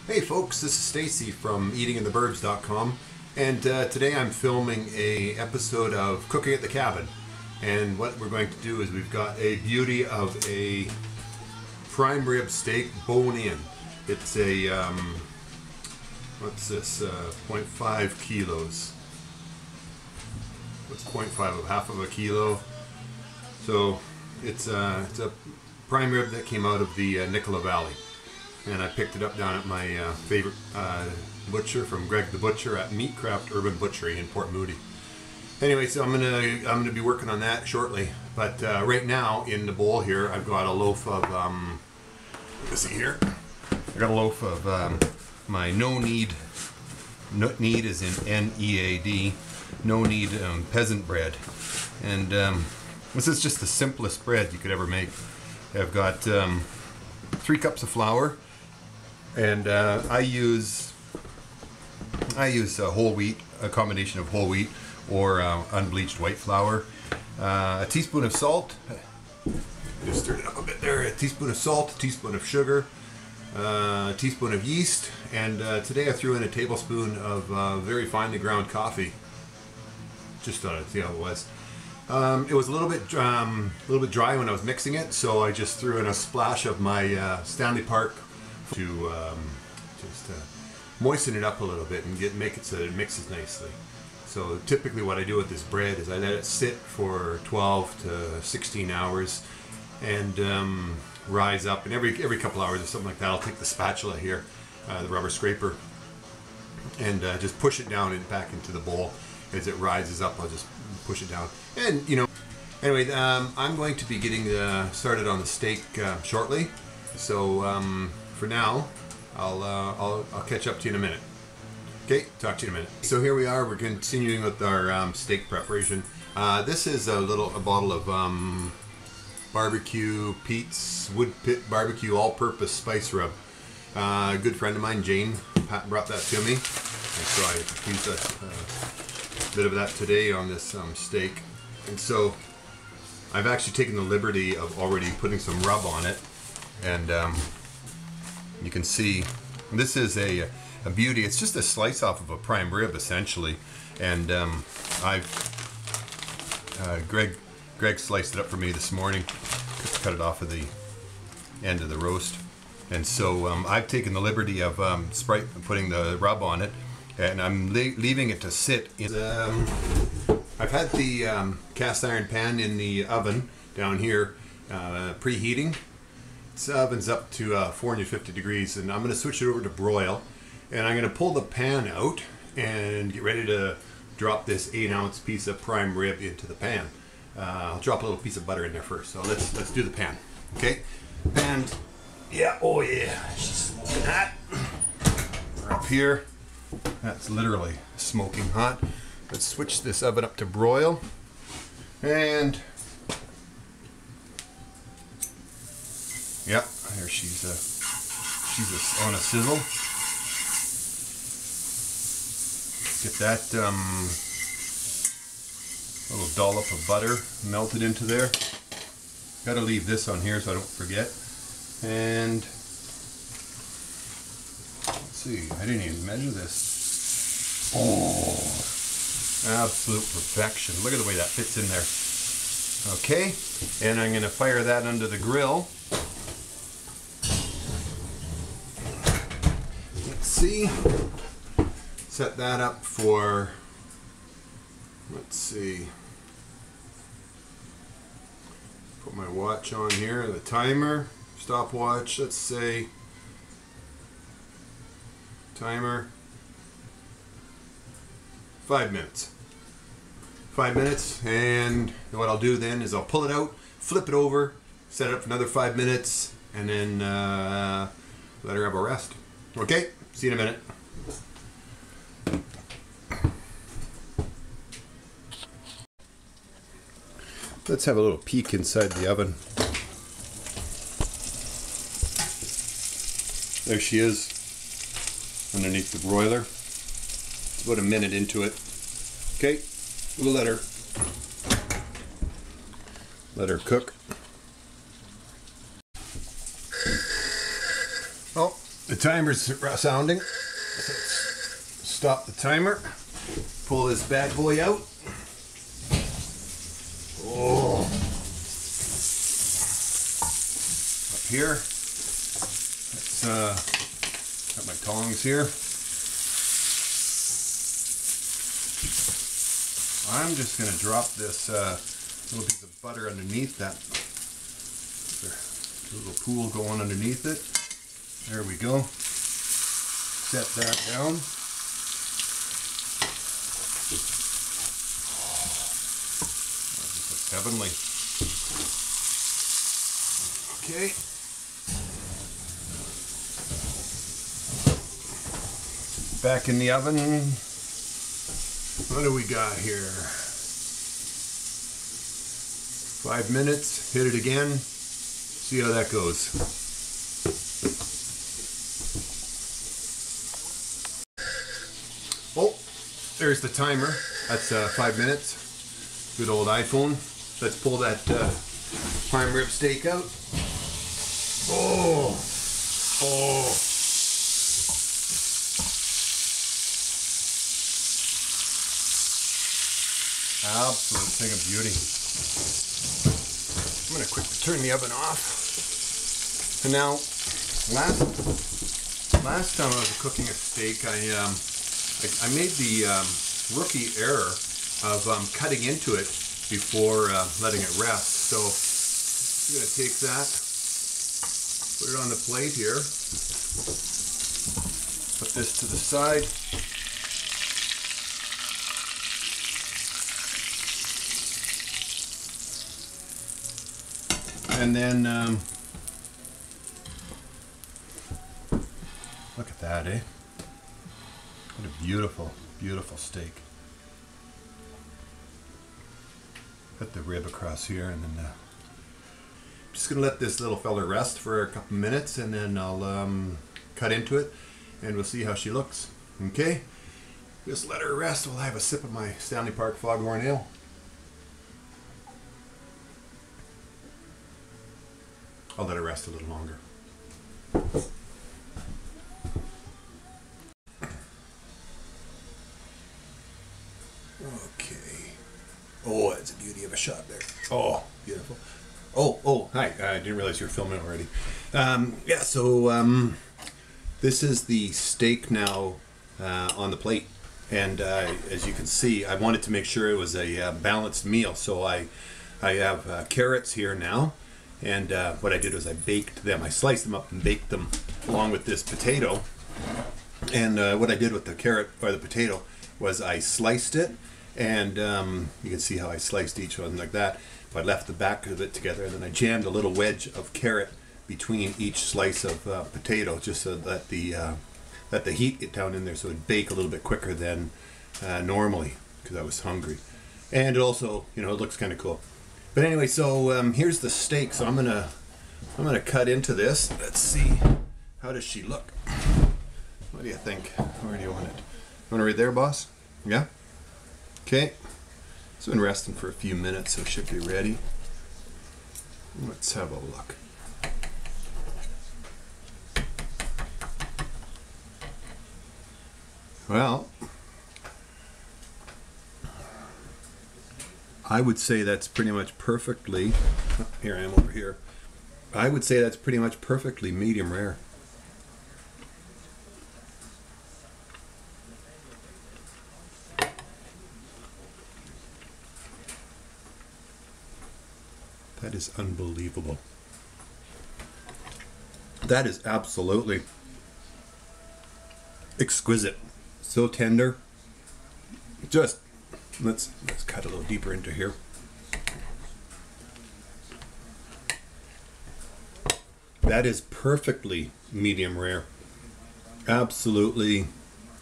Hey folks, this is Stacy from eatingintheburbs.com, and today I'm filming a episode of Cooking at the Cabin. And what we're going to do is we've got a beauty of a prime rib steak bone-in. It's a what's this? 0.5 kilos. What's 0.5 of half of a kilo? So it's a prime rib that came out of the Nicola Valley. And I picked it up down at my favorite butcher from Greg the Butcher at Meat Craft Urban Butchery in Port Moody. Anyway, so I'm gonna be working on that shortly. But right now in the bowl here, I've got a loaf of let's see here. I got a loaf of my no knead is in N-E-A-D, no knead peasant bread, and this is just the simplest bread you could ever make. I've got 3 cups of flour. And I use whole wheat, a combination of whole wheat or unbleached white flour. A teaspoon of salt. Just stir it up a bit there. A teaspoon of salt, a teaspoon of sugar, a teaspoon of yeast, and today I threw in a tablespoon of very finely ground coffee. Just thought I'd see how it was. It was a little bit dry when I was mixing it, so I just threw in a splash of my Stanley Park to just moisten it up a little bit and make it so that it mixes nicely. So typically what I do with this bread is I let it sit for 12 to 16 hours and rise up, and every couple hours or something like that I'll take the spatula here, the rubber scraper, and just push it down and back into the bowl. As it rises up, I'll just push it down. And anyway, I'm going to be getting started on the steak shortly, so for now, I'll catch up to you in a minute. Okay, talk to you in a minute. So here we are. We're continuing with our steak preparation. This is a bottle of barbecue Pete's Wood Pit Barbecue All-Purpose Spice Rub. A good friend of mine, Jane, brought that to me, and so I used a bit of that today on this steak. And so I've actually taken the liberty of already putting some rub on it, and you can see this is a beauty. It's just a slice off of a prime rib essentially, and Greg sliced it up for me this morning, cut it off of the end of the roast, and so I've taken the liberty of putting the rub on it, and I'm leaving it to sit in. I've had the cast iron pan in the oven down here preheating. This oven's up to 450 degrees, and I'm going to switch it over to broil, and I'm going to pull the pan out and get ready to drop this 8-ounce piece of prime rib into the pan. I'll drop a little piece of butter in there first, so let's do the pan. Okay, pan. Yeah, oh yeah, she's smoking hot. We're up here. That's literally smoking hot. Let's switch this oven up to broil, and yeah, there she's on a sizzle. Get that little dollop of butter melted into there. Gotta leave this on here so I don't forget. And let's see, I didn't even measure this. Oh, absolute perfection. Look at the way that fits in there. Okay, and I'm gonna fire that under the grill. See, set that up for, let's see, put my watch on here, the timer, stopwatch, let's say, timer, 5 minutes. 5 minutes, and what I'll do then is I'll pull it out, flip it over, set it up for another 5 minutes, and then let her have a rest. Okay? See you in a minute. Let's have a little peek inside the oven. There she is, underneath the broiler. It's about a minute into it. Okay, we'll let her cook. The timer's sounding. Stop the timer. Pull this bad boy out. Oh. Up here. Let's got my tongs here. I'm just going to drop this little piece of butter underneath that. There's a little pool going underneath it. There we go. Set that down. This looks heavenly. Okay. Back in the oven. What do we got here? 5 minutes. Hit it again. See how that goes. Oh, there's the timer. That's 5 minutes. Good old iPhone. Let's pull that prime rib steak out. Oh, oh. Absolute thing of beauty. I'm going to quickly turn the oven off. And now, last time I was cooking a steak, I made the rookie error of cutting into it before letting it rest. So I'm going to take that, put it on the plate here, put this to the side. And then, look at that, eh? What a beautiful, beautiful steak. Put the rib across here, and then just gonna let this little fella rest for a couple minutes, and then I'll cut into it, and we'll see how she looks. Okay? Just let her rest while I have a sip of my Stanley Park Foghorn Ale. I'll let it rest a little longer. Okay. Oh, that's a beauty of a shot there. Oh, beautiful. Oh, hi. I didn't realize you were filming already. Yeah, so this is the steak now on the plate. And as you can see, I wanted to make sure it was a balanced meal. So I have carrots here now. And what I did was I baked them. I sliced them up and baked them along with this potato. And what I did with the carrot or the potato was I sliced it, and you can see how I sliced each one like that. But I left the back of it together, and then I jammed a little wedge of carrot between each slice of potato, just so that let the heat get down in there, so it'd bake a little bit quicker than normally, because I was hungry. And it also, you know, it looks kind of cool. But anyway, so here's the steak. So I'm gonna cut into this. Let's see, how does she look? What do you think? Where do you want it? You want it right there, boss? Yeah. Okay. It's been resting for a few minutes, so it should be ready. Let's have a look. Well, I would say that's pretty much perfectly, here I am over here, I would say that's pretty much perfectly medium rare. That is unbelievable. That is absolutely exquisite. So tender. Just let's cut a little deeper into here. That is perfectly medium rare. Absolutely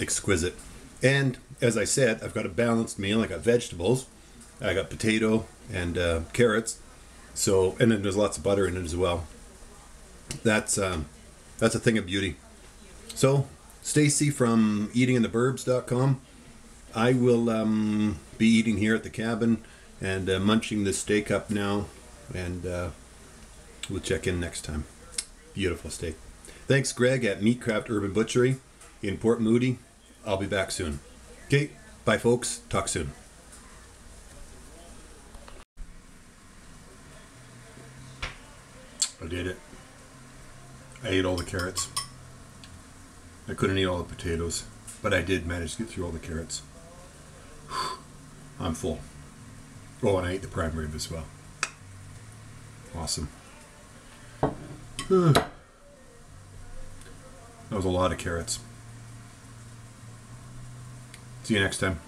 exquisite. And as I said, I've got a balanced meal. I got vegetables, I got potato and carrots. So, and then there's lots of butter in it as well. That's a thing of beauty. So, Stacy from eatingintheburbs.com. I will be eating here at the cabin and munching this steak up now, and we'll check in next time. Beautiful steak. Thanks, Greg at Meat Craft Urban Butchery in Port Moody. I'll be back soon. Okay, bye folks. Talk soon. I did it. I ate all the carrots. I couldn't eat all the potatoes, but I did manage to get through all the carrots. I'm full. Oh, and I ate the prime rib as well. Awesome. That was a lot of carrots. See you next time.